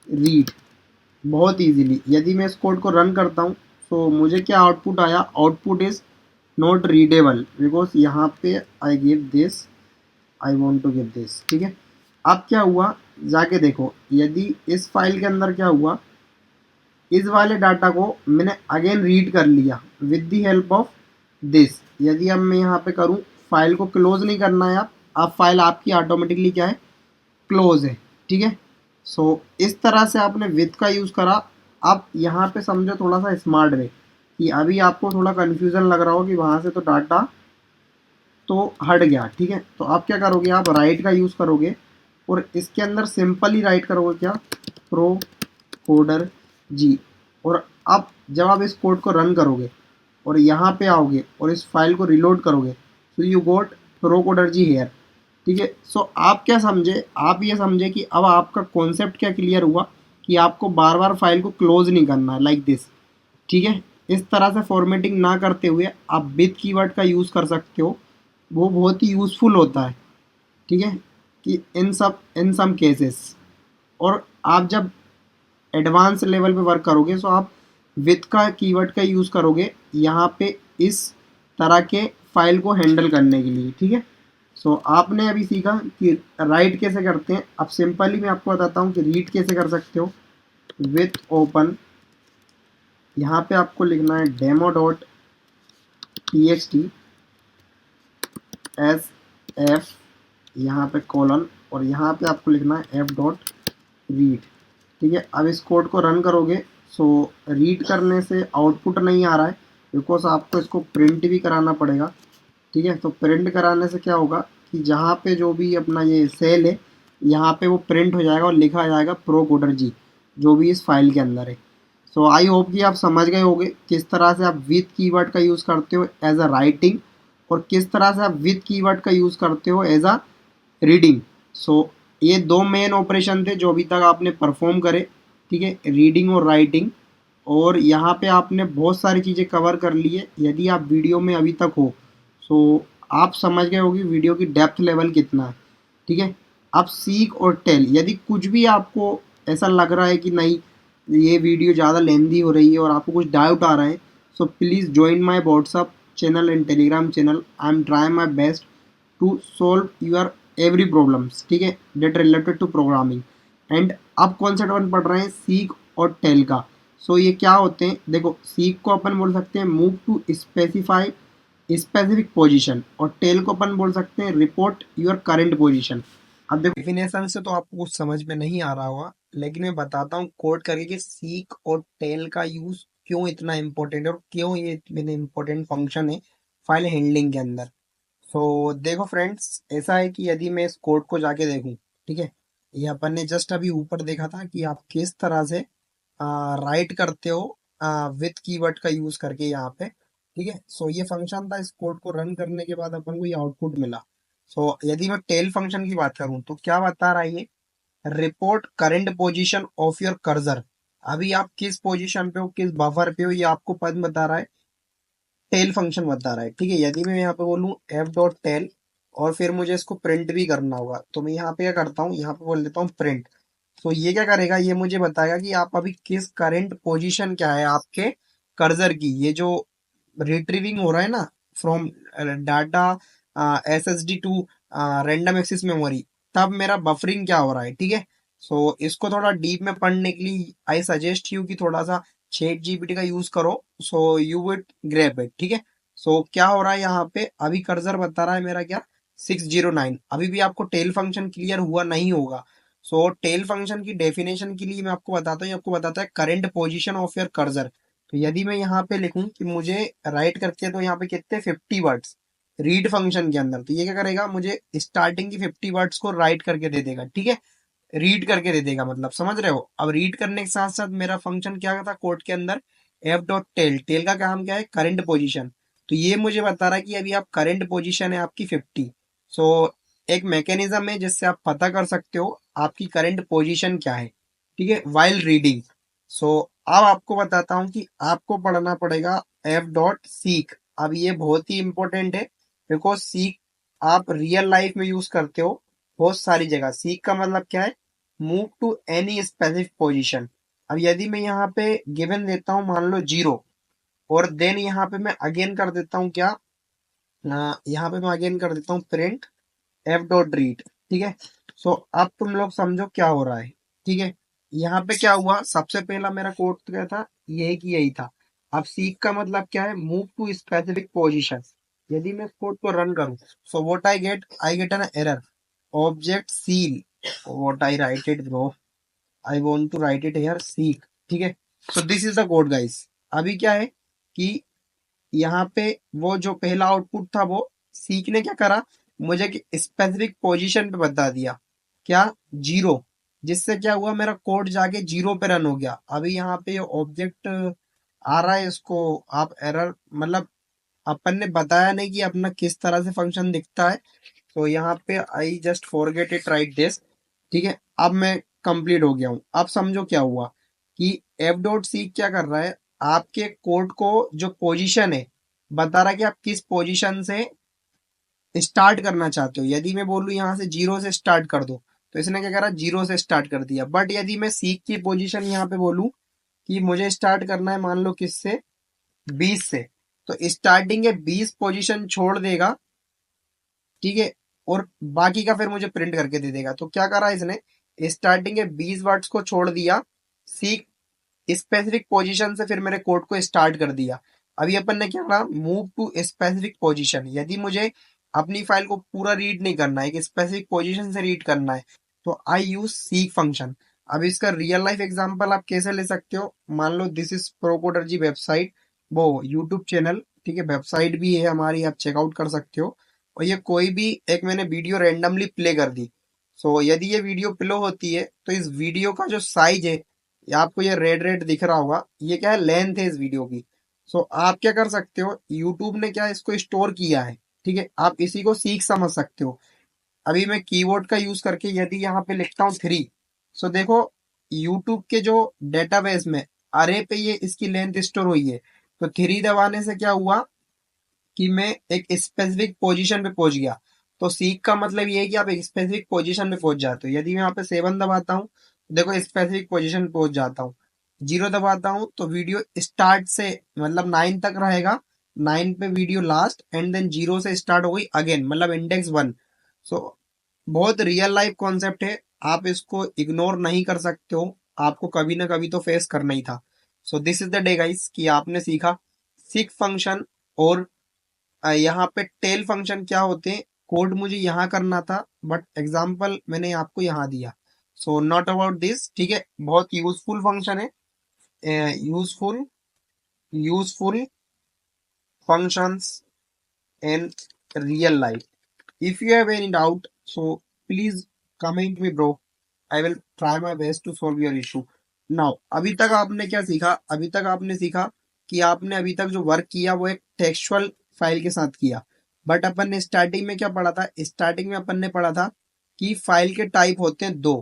रीड, बहुत इजीली यदि मैं इस कोड को रन करता हूँ तो मुझे क्या आउटपुट आया, output is not readable because यहाँ पे I give this, I want to give this, ठीक है। अब क्या हुआ, जाके देखो यदि इस फाइल के अंदर क्या हुआ, इस वाले डाटा को मैंने अगेन रीड कर लिया with the help of this. यदि अब मैं यहाँ पे करूँ, फाइल को क्लोज नहीं करना है, आप फाइल आपकी ऑटोमेटिकली क्या है, क्लोज है, ठीक है। सो इस तरह से आपने विथ का यूज़ करा। अब यहाँ पे समझो थोड़ा सा स्मार्ट वे, कि अभी आपको थोड़ा कन्फ्यूज़न लग रहा हो कि वहाँ से तो डाटा तो हट गया, ठीक है। तो आप क्या करोगे, आप राइट का यूज़ करोगे और इसके अंदर सिंपली राइट करोगे क्या, प्रो कोडर जी। और अब जब आप इस कोड को रन करोगे और यहाँ पे आओगे और इस फाइल को रिलोड करोगे, तो you got pro coder G here, ठीक है। सो आप क्या समझे, आप ये समझे कि अब आपका कॉन्सेप्ट क्या क्लियर हुआ कि आपको बार बार फाइल को क्लोज नहीं करना है लाइक दिस, ठीक है। इस तरह से फॉर्मेटिंग ना करते हुए आप विथ कीवर्ड का यूज़ कर सकते हो, वो बहुत ही यूज़फुल होता है, ठीक है, कि इन सम केसेस। और आप जब एडवांस लेवल पे वर्क करोगे तो आप विथ का कीवर्ड का यूज़ करोगे यहाँ पे इस तरह के फाइल को हैंडल करने के लिए, ठीक है। सो आपने अभी सीखा कि राइट कैसे करते हैं। अब सिंपली मैं आपको बताता हूँ कि रीड कैसे कर सकते हो। विथ ओपन, यहाँ पे आपको लिखना है demo dot T x T S F, यहाँ पे कॉलन, और यहाँ पे आपको लिखना है एफ डॉट रीड, ठीक है। अब इस कोड को रन करोगे, सो रीड करने से आउटपुट नहीं आ रहा है बिकॉज आपको इसको प्रिंट भी कराना पड़ेगा, ठीक है। तो प्रिंट कराने से क्या होगा कि जहाँ पे जो भी अपना ये सेल है यहाँ पे वो प्रिंट हो जाएगा और लिखा जाएगा प्रो कोडर जी, जो भी इस फाइल के अंदर है। सो आई होप कि आप समझ गए होंगे किस तरह से आप विथ कीवर्ड का यूज़ करते हो एज अ राइटिंग, और किस तरह से आप विथ कीवर्ड का यूज़ करते हो एज अ रीडिंग। सो ये दो मेन ऑपरेशन थे जो अभी तक आपने परफॉर्म करे, ठीक है, रीडिंग और राइटिंग। और यहाँ पे आपने बहुत सारी चीज़ें कवर कर ली है। यदि आप वीडियो में अभी तक हो सो आप समझ गए होगी वीडियो की डेप्थ लेवल कितना है, ठीक है। अब सीक और टेल, यदि कुछ भी आपको ऐसा लग रहा है कि नहीं ये वीडियो ज़्यादा लेंदी हो रही है और आपको कुछ डाउट आ रहा है, so please join my WhatsApp channel and Telegram channel. I am try my best to solve your every problems, ठीक है, that related to programming. And अब कौन सा टर्म पढ़ रहे हैं, सीक और टेल का। सो ये क्या होते हैं, देखो सीक को अपन बोल सकते हैं move to specify specific position, और टेल को अपन बोल सकते हैं रिपोर्ट योर करंट पोजीशन। अब देखो डेफिनेशन से तो आपको कुछ समझ में नहीं आ रहा होगा, लेकिन मैं बताता हूँ कोड करके कि सीक और टेल का यूज क्यों इतना इम्पोर्टेंट है और क्यों ये इतने इम्पोर्टेंट फंक्शन है फाइल हैंडलिंग के अंदर। सो देखो फ्रेंड्स, ऐसा है कि यदि मैं इस कोड को जाके देखूं, ठीक है, ये अपन ने जस्ट अभी ऊपर देखा था कि आप किस तरह से राइट करते हो विथ कीवर्ड का यूज करके यहाँ पे, ठीक है। सो ये फंक्शन था, इस कोड को रन करने के बाद अपन को ये आउटपुट मिला। सो यदि मैं टेल फंक्शन की बात करूं तो क्या बता रहा है ये, report current position of your cursor. अभी आप किस पोजीशन पे हो, किस बफर पे हो, ये आपको पद बता रहा है, टेल फंक्शन बता रहा है, ठीक है। यदि मैं यहाँ पे बोलूँ एफ डॉट टेल और फिर मुझे इसको प्रिंट भी करना होगा, तो मैं यहाँ पे क्या करता हूँ, यहाँ पे बोल देता हूँ प्रिंट। तो ये क्या करेगा, ये मुझे बताएगा कि आप अभी किस करंट पोजीशन क्या है आपके कर्सर की। ये जो रिट्रीविंग हो रहा है ना from data S S D to random access memory, तब मेरा बफरिंग क्या हो रहा है, ठीक है। सो इसको थोड़ा डीप में पढ़ने के लिए आई सजेस्ट यू कि थोड़ा सा चैट जीपीटी का यूज करो, so you will grab it, ठीक है। सो क्या हो रहा है यहाँ पे, अभी कर्सर बता रहा है मेरा क्या 609। अभी भी आपको टेल फंक्शन क्लियर हुआ नहीं होगा। सो टेल फंक्शन की डेफिनेशन के लिए मैं आपको बताता हूँ, आपको बताता है current position of your cursor. तो यदि मैं यहाँ पे लिखूं कि मुझे राइट करके, तो यहाँ पे कितने 50 वर्ड्स रीड फंक्शन के अंदर, तो ये क्या करेगा, मुझे स्टार्टिंग की 50 वर्ड्स को राइट करके दे देगा, ठीक है। रीड करके दे देगा, मतलब समझ रहे हो। अब रीड करने के साथ साथ मेरा फंक्शन क्या था कोड के अंदर, एफ डॉट टेल, टेल का काम क्या है, करंट पोजीशन। तो ये मुझे बता रहा है कि अभी आप करंट पोजीशन है आपकी 50। सो एक मैकेनिज्म है जिससे आप पता कर सकते हो आपकी करंट पोजीशन क्या है, ठीक है, वाइल रीडिंग। सो अब आपको बताता हूँ कि आपको पढ़ना पड़ेगा एफ डॉट सीक। अब ये बहुत ही इंपॉर्टेंट है बिकॉज सीक आप रियल लाइफ में यूज करते हो बहुत सारी जगह। सीक का मतलब क्या है, move to any specific position. अब यदि मैं यहाँ पे गिवन देता हूँ मान लो 0, और देन यहाँ पे मैं अगेन कर देता हूँ क्या, यहाँ पे मैं अगेन कर देता हूँ प्रिंट एफ डॉट रीड, ठीक है। सो अब तुम लोग समझो क्या हो रहा है, ठीक है। यहाँ पे क्या हुआ, सबसे पहला मेरा कोड क्या था, यही की यही था। अब सीक का मतलब क्या है, मूव टू स्पेसिफिक पोजीशन। यदि मैं कोड को रन करूं, so what I get an error, object seal, what I write it bro, I want to write it here seek, ठीक है। So this is the code guys. अभी क्या है कि यहाँ पे वो जो पहला आउटपुट था वो सीख ने क्या करा, मुझे स्पेसिफिक पोजीशन पे बता दिया क्या, 0, जिससे क्या हुआ मेरा कोड जाके 0 पे रन हो गया। अभी यहाँ पे ऑब्जेक्ट आ रहा है, इसको आप एरर मतलब अपन ने बताया नहीं कि अपना किस तरह से फंक्शन दिखता है। तो यहाँ पे I just forget it right this, ठीक है। अब मैं कंप्लीट हो गया हूँ। अब समझो क्या हुआ कि एफ डॉट सी क्या कर रहा है, आपके कोड को जो पोजीशन है बता रहा है कि आप किस पोजीशन से स्टार्ट करना चाहते हो। यदि मैं बोलूँ यहाँ से 0 से स्टार्ट कर दो, तो इसने क्या करा, 0 से स्टार्ट कर दिया। बट यदि मैं सीक की पोजीशन यहाँ पे बोलूं कि मुझे स्टार्ट करना है मान लो किससे, 20 से, तो स्टार्टिंग के 20 पोजीशन छोड़ देगा, ठीक है, और बाकी का फिर मुझे प्रिंट करके दे देगा। तो क्या करा इसने, स्टार्टिंग के 20 वर्ड्स को छोड़ दिया, सीक स्पेसिफिक पोजीशन से फिर मेरे कोड को स्टार्ट कर दिया। अभी अपन ने क्या करा, मूव टू स्पेसिफिक पोजीशन। यदि मुझे अपनी फाइल को पूरा रीड नहीं करना है, एक स्पेसिफिक पोजीशन से रीड करना है, तो आई यूज सीक फंक्शन। अब इसका रियल लाइफ एग्जांपल आप कैसे ले सकते हो, मान लो दिस इज प्रोकोडर जी वेबसाइट, वो यूट्यूब चैनल, ठीक है, वेबसाइट भी है हमारी, आप चेकआउट कर सकते हो। और ये कोई भी एक मैंने वीडियो रैंडमली प्ले कर दी। सो यदि ये वीडियो प्ले होती है तो इस वीडियो का जो साइज है, या आपको ये रेड रेड दिख रहा होगा, ये क्या है, लेंथ है इस वीडियो की। सो आप क्या कर सकते हो, यूट्यूब ने क्या इसको स्टोर किया है, ठीक है, आप इसी को सीख समझ सकते हो। अभी मैं कीबोर्ड का यूज करके यदि यहाँ पे लिखता हूँ 3, सो देखो यूट्यूब के जो डेटाबेस में अरे पे ये इसकी लेंथ स्टोर हुई है। तो 3 दबाने से क्या हुआ कि मैं एक स्पेसिफिक पोजीशन पे पहुंच गया। तो सीख का मतलब ये है कि आप एक स्पेसिफिक पोजीशन पे पहुंच जाते हो। यदि मैं यहाँ पे 7 दबाता हूँ, देखो स्पेसिफिक पोजीशन पे पहुंच जाता हूँ। 0 दबाता हूँ तो वीडियो स्टार्ट से मतलब 9 तक रहेगा, 9 पे वीडियो लास्ट, एंड देन 0 से स्टार्ट हो गई अगेन, मतलब इंडेक्स 1। सो बहुत रियल लाइफ कॉन्सेप्ट है, आप इसको इग्नोर नहीं कर सकते हो, आपको कभी ना कभी तो फेस करना ही था। सो this is the day guys कि आपने सीखा सीख फंक्शन, और यहाँ पे टेल फंक्शन क्या होते हैं। कोड मुझे यहाँ करना था, बट एग्जाम्पल मैंने आपको यहाँ दिया। सो नॉट अबाउट दिस, ठीक है, बहुत यूजफुल फंक्शन है, useful useful functions in real life. If you have any doubt, so please comment me, bro. I will try my best to solve your issue. Now, अभी तक आपने क्या सीखा, अभी तक आपने सीखा कि आपने अभी तक जो वर्क किया वो एक टेक्सचुअल फाइल के साथ किया। बट अपन ने स्टार्टिंग में क्या पढ़ा था, स्टार्टिंग में अपन ने पढ़ा था कि फाइल के टाइप होते हैं दो,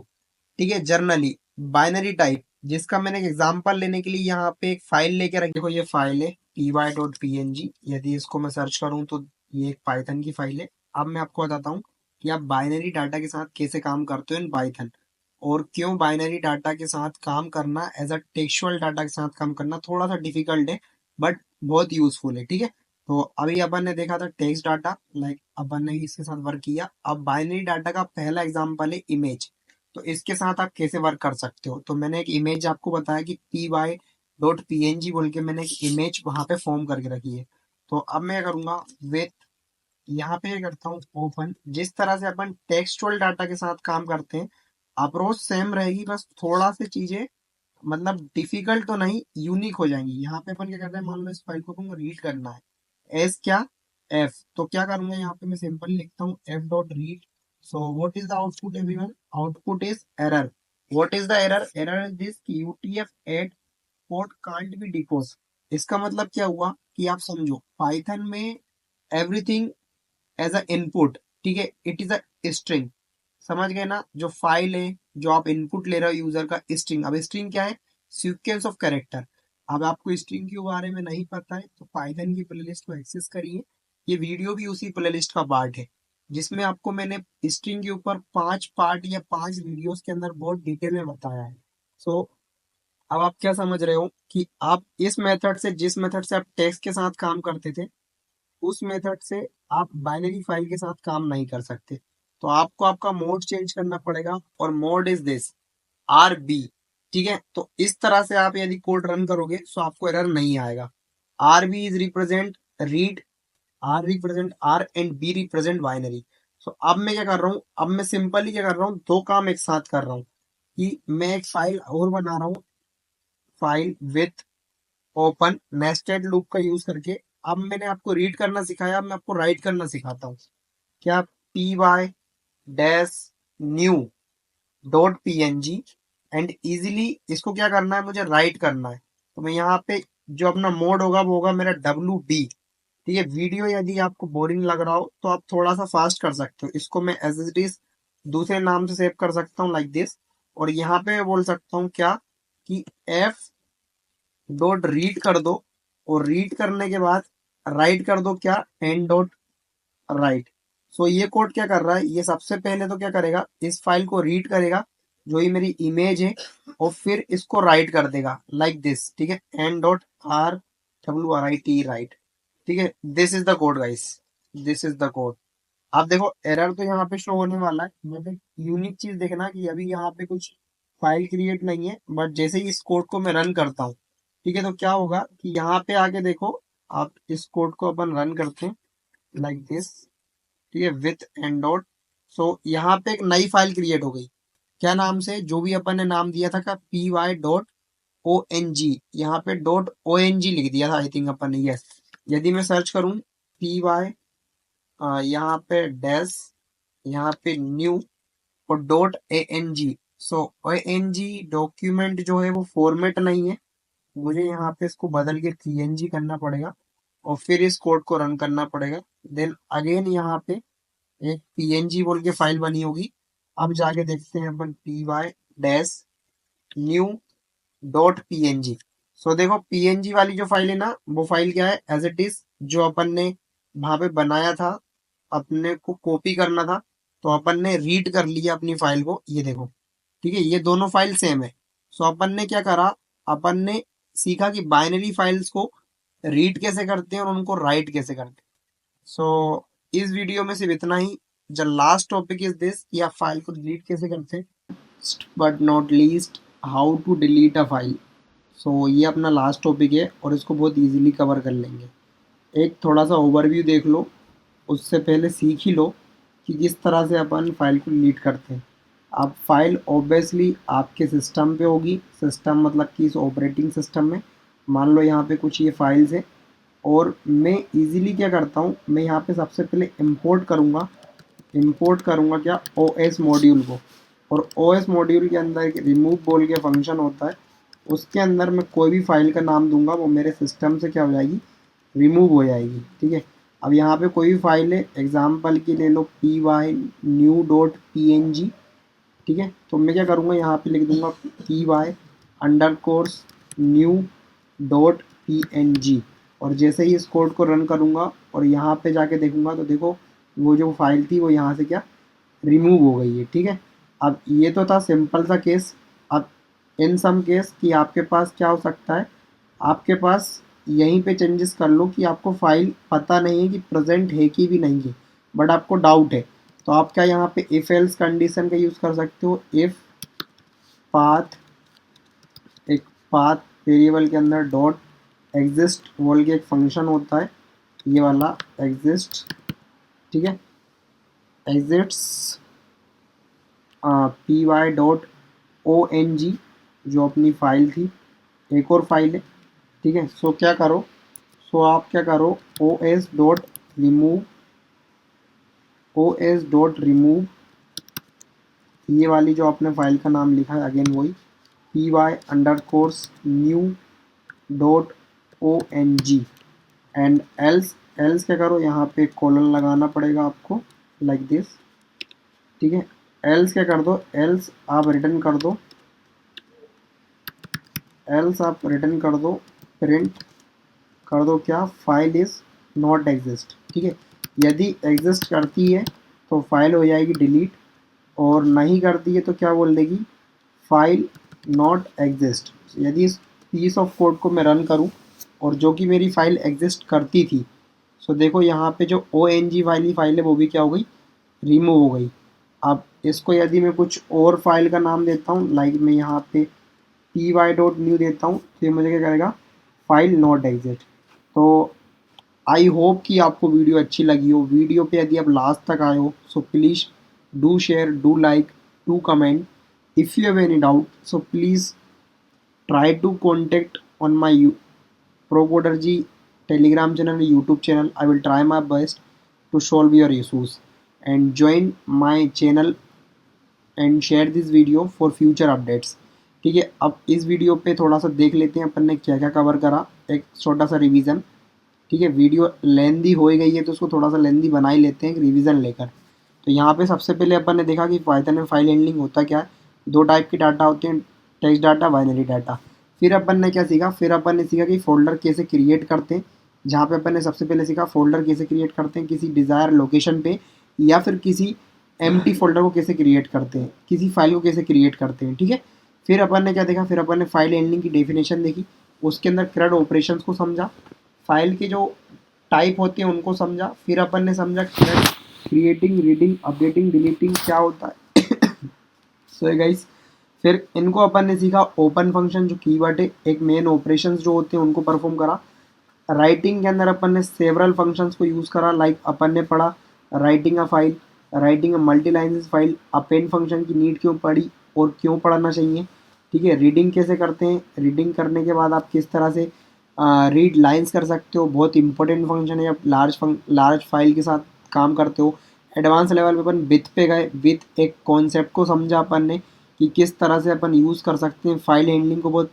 ठीक है, जर्नली बाइनरी टाइप, जिसका मैंने एक एग्जांपल लेने के लिए यहाँ पे एक फाइल लेके रखी। देखो ये फाइल है py.png, यदि इसको मैं सर्च करूँ तो ये एक पाइथन की फाइल है। अब मैं आपको बताता हूँ कि आप बाइनरी डाटा के साथ कैसे काम करते हो इन पाइथन, और क्यों बाइनरी डाटा के साथ काम करना, एज अ टेक्सचुअल डाटा के साथ काम करना थोड़ा सा डिफिकल्ट है, बट बहुत यूजफुल है, ठीक है। तो अभी अपन ने देखा था टेक्स्ट डाटा, लाइक अपन ने इसके साथ वर्क किया। अब बाइनरी डाटा का पहला एग्जांपल है इमेज, तो इसके साथ आप कैसे वर्क कर सकते हो। तो मैंने एक इमेज आपको बताया कि py.png बोल के मैंने एक इमेज वहां पे फॉर्म करके रखी है। तो अब मैं क्या करूंगा, विथ यहाँ पे करता हूँ ओपन। जिस तरह से अपन टेक्सचुअल डाटा के साथ काम करते हैं, अप्रोच सेम रहेगी, बस थोड़ा सी चीजें मतलब डिफिकल्ट तो नहीं, यूनिक हो जाएंगी। यहाँ पे अपन क्या करते हैं, मान लो इस फाइल को अपन रीड करना है, एस क्या, एफ, तो क्या करूंगा, यहाँ पे मैं सिंपल लिखता हूँ F dot read. So what is the output everyone, output is error. What is the error, error is this UTF eight code can't be decode. इसका मतलब क्या हुआ कि आप समझो पाइथन में एवरीथिंग एज अ इनपुट, ठीक है, इट इज अ स्ट्रिंग। समझ गए ना, जो फाइल है, जो आप इनपुट ले रहे हो यूजर का, स्ट्रिंग। अब स्ट्रिंग क्या है, सीक्वेंस ऑफ कैरेक्टर। अब आपको स्ट्रिंग के बारे में नहीं पता है तो पाइथन की प्लेलिस्ट को एक्सेस करिए, ये वीडियो भी उसी प्लेलिस्ट का पार्ट है, जिसमें आपको मैंने स्ट्रिंग के ऊपर 5 पार्ट या 5 वीडियोस के अंदर बहुत डिटेल में बताया है। सो अब आप क्या समझ रहे हो कि आप इस मेथड से, जिस मेथड से आप टेक्स्ट के साथ काम करते थे, उस मेथड से आप बाइनरी फाइल के साथ काम नहीं कर सकते। तो आपको आपका मोड चेंज करना पड़ेगा, और mode is this R B, ठीक है। तो इस तरह से आप यदि कोड रन करोगे तो आपको एरर नहीं आएगा। R b is represent read, r represent r, and b represent binary. So अब मैं क्या कर रहा हूँ, अब मैं सिंपली क्या कर रहा हूँ, दो काम एक साथ कर रहा हूँ कि मैं एक फाइल और बना रहा हूँ, file with open nested loop का यूज करके। अब मैंने आपको रीड करना सिखाया, अब मैं आपको राइट करना सिखाता हूँ। क्या, P Y dash new dot P N G, and easily इसको क्या करना है, मुझे राइट करना है। तो मैं यहाँ पे जो अपना मोड होगा वो होगा मेरा डब्ल्यू बी, ठीक है। वीडियो यदि आपको बोरिंग लग रहा हो तो आप थोड़ा सा फास्ट कर सकते हो, इसको मैं एज इट इज दूसरे नाम से सेव कर सकता हूँ, लाइक दिस। और यहाँ पे मैं बोल सकता हूँ क्या, कि एफ डॉट रीड कर दो, और रीड करने के बाद राइट कर दो क्या, एन डॉट राइट। सो ये कोड क्या कर रहा है, ये सबसे पहले तो क्या करेगा, इस फाइल को रीड करेगा जो ये मेरी इमेज है, और फिर इसको राइट कर देगा लाइक दिस, ठीक है, N dot R W R I T write, ठीक है। This is the code guys, this is the code. आप देखो एरर तो यहाँ पे शो होने वाला है, बट एक यूनिक चीज देखना कि अभी यहाँ पे कुछ फाइल क्रिएट नहीं है, बट जैसे ही इस कोड को मैं रन करता हूँ, ठीक है, तो क्या होगा कि यहाँ पे आके देखो, आप इस कोड को अपन रन करते हैं लाइक दिस, ठीक है, विथ एंड डॉट। सो यहाँ पे एक नई फाइल क्रिएट हो गई, क्या नाम से, जो भी अपन ने नाम दिया था का P Y dot O N G, यहाँ पे डॉट ओ एन जी लिख दिया था आई थिंक अपन ने, यस। यदि मैं सर्च करूँ पी वाई, यहाँ पे डैश, यहाँ पे न्यू और dot A N G, so A N G document जो है वो फॉर्मेट नहीं है, मुझे यहाँ पे इसको बदल के पीएनजी करना पड़ेगा और फिर इस कोड को रन करना पड़ेगा। देन अगेन यहाँ पे एक पीएनजी बोल के फाइल बनी होगी। अब जाके देखते हैं अपन p Y dash new dot PNG. So देखो पीएनजी वाली जो फाइल है ना, वो फाइल क्या है, एज इट इज जो अपन ने वहां पे बनाया था, अपने को कॉपी करना था, तो अपन ने रीड कर लिया अपनी फाइल को, ये देखो, ठीक है, ये दोनों फाइल सेम है। सो अपन ने क्या करा, अपन ने सीखा कि बाइनरी फाइल्स को रीड कैसे करते हैं और उनको राइट कैसे करते हैं। सो इस वीडियो में सिर्फ इतना ही। The last topic is this कि आप फाइल को डिलीट कैसे करते हैं, but not least how to delete a file. So ये अपना लास्ट टॉपिक है और इसको बहुत इजीली कवर कर लेंगे। एक थोड़ा सा ओवरव्यू देख लो, उससे पहले सीख ही लो कि किस तरह से अपन फाइल को डिलीट करते हैं। आप फाइल ऑब्वियसली आपके सिस्टम पे होगी, सिस्टम मतलब कि इस ऑपरेटिंग सिस्टम में। मान लो यहाँ पे कुछ ये फाइल्स है और मैं इजीली क्या करता हूँ, मैं यहाँ पे सबसे पहले इंपोर्ट करूँगा क्या, ओ एस मॉड्यूल को। और ओ एस मॉड्यूल के अंदर एक रिमूव बोल के फंक्शन होता है, उसके अंदर मैं कोई भी फाइल का नाम दूंगा, वो मेरे सिस्टम से क्या हो जाएगी, रिमूव हो जाएगी, ठीक है। अब यहाँ पे कोई भी फाइल है, एग्जाम्पल की ले लो p y new dot P N g, ठीक है, तो मैं क्या करूँगा, यहाँ पे लिख दूंगा P Y underscore new dot P N G, और जैसे ही इस कोड को रन करूँगा और यहाँ पे जाके देखूंगा, तो देखो वो जो फाइल थी वो यहाँ से क्या रिमूव हो गई है, ठीक है। अब ये तो था सिंपल सा केस। अब इन सम केस कि आपके पास क्या हो सकता है, आपके पास यहीं पे चेंजेस कर लो कि आपको फाइल पता नहीं है कि प्रेजेंट है कि भी नहीं है, बट आपको डाउट है, तो आप क्या यहाँ पे इफ एल्स कंडीशन का यूज़ कर सकते हो। इफ पाथ, एक पाथ वेरिएबल के अंदर डॉट एग्जिस्ट बोल के एक फंक्शन होता है, ये वाला एग्जिस्ट, ठीक है, exits P Y dot O N G, जो अपनी फाइल थी, एक और फाइल है, ठीक है। सो क्या करो, सो आप क्या करो, ओ एस डॉट रिमूव, ये वाली जो आपने फाइल का नाम लिखा है अगेन वही P Y underscore new dot O N G, and else, else क्या करो, यहाँ पे कॉलन लगाना पड़ेगा आपको लाइक दिस, ठीक है। एल्स क्या कर दो, एल्स आप रिटर्न कर दो, एल्स आप रिटर्न कर दो, प्रिंट कर दो क्या, फाइल इज़ नॉट एग्जिस्ट, ठीक है। यदि एग्जिस्ट करती है तो फाइल हो जाएगी डिलीट, और नहीं करती है तो क्या बोल देगी, फाइल नॉट एग्जिस्ट। यदि इस पीस ऑफ कोड को मैं रन करूं और जो कि मेरी फाइल एग्जिस्ट करती थी, सो देखो यहाँ पे जो ओ एन जी वाली फाइल है वो भी क्या हो गई, रिमूव हो गई। अब इसको यदि मैं कुछ और फाइल का नाम देता हूँ, लाइक मैं यहाँ पे पी वाई डॉट न्यू देता हूँ, तो ये मुझे क्या करेगा, फाइल नॉट एग्जिट। तो आई होप कि आपको वीडियो अच्छी लगी हो। वीडियो पे यदि आप लास्ट तक आए हो, so please do share, do like, do comment. If you have any doubt, so please try to contact on my ProCoderG Telegram channel, YouTube channel. I will try my best to solve your issues, and join my channel and share this video for future updates. ठीक है, अब इस वीडियो पे थोड़ा सा देख लेते हैं अपन ने क्या क्या कवर करा, एक छोटा सा रिवीजन। ठीक है, वीडियो लेंदी हो ही गई है तो उसको थोड़ा सा लेंदी बना ही लेते हैं एक रिवीजन लेकर। तो यहाँ पे सबसे पहले अपन ने देखा कि पाइथन में फाइल हैंडलिंग होता क्या है। दो टाइप की डाटा होती हैं, टेक्स्ट डाटा, बाइनरी डाटा। फिर अपन ने क्या सीखा, फिर अपन ने सीखा कि फोल्डर कैसे क्रिएट करते हैं, जहाँ पे अपन ने सबसे पहले सीखा फोल्डर कैसे क्रिएट करते हैं किसी डिज़ायर लोकेशन पे या फिर किसी एम्प्टी फोल्डर को कैसे क्रिएट करते हैं, किसी फाइल को कैसे क्रिएट करते हैं, ठीक है। फिर अपन ने क्या देखा, फिर अपन ने फाइल हैंडलिंग की डेफिनेशन देखी, उसके अंदर CRUD ऑपरेशंस को समझा, फाइल के जो टाइप होते हैं उनको समझा, फिर अपन ने समझा CRUD creating, reading, updating, deleting क्या होता है। सो गाइस, फिर इनको अपन ने सीखा, ओपन फंक्शन जो कीवर्ड है, एक मेन ऑपरेशंस जो होते हैं उनको परफॉर्म करा। राइटिंग के अंदर अपन ने सेवरल फंक्शंस को यूज़ करा, लाइक अपन ने पढ़ा writing a file, writing a multi lines file, append function की नीड क्यों पड़ी और क्यों पढ़ना चाहिए, ठीक है। रीडिंग कैसे करते हैं, रीडिंग करने के बाद आप किस तरह से रीड लाइंस कर सकते हो, बहुत इंपॉर्टेंट फंक्शन है जब लार्ज फाइल के साथ काम करते हो। एडवांस लेवल पे अपन विथ पे गए, विथ एक कॉन्सेप्ट को समझा अपन ने कि किस तरह से अपन यूज़ कर सकते हैं फाइल हैंडलिंग को बहुत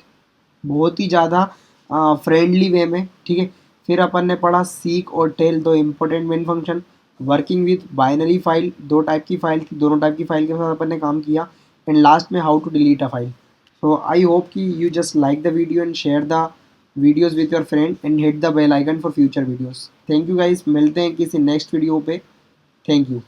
बहुत ही ज़्यादा फ्रेंडली वे में, ठीक है। फिर अपन ने पढ़ा सीक और टेल, दो important main function, working with binary file, दो टाइप की फाइल थी, दोनों टाइप की फाइल के साथ अपन ने काम किया, एंड लास्ट में how to delete a file. So I hope कि you just like the video and share the videos with your friend and hit the bell icon for future videos. Thank you guys, मिलते हैं किसी नेक्स्ट वीडियो पे। Thank you.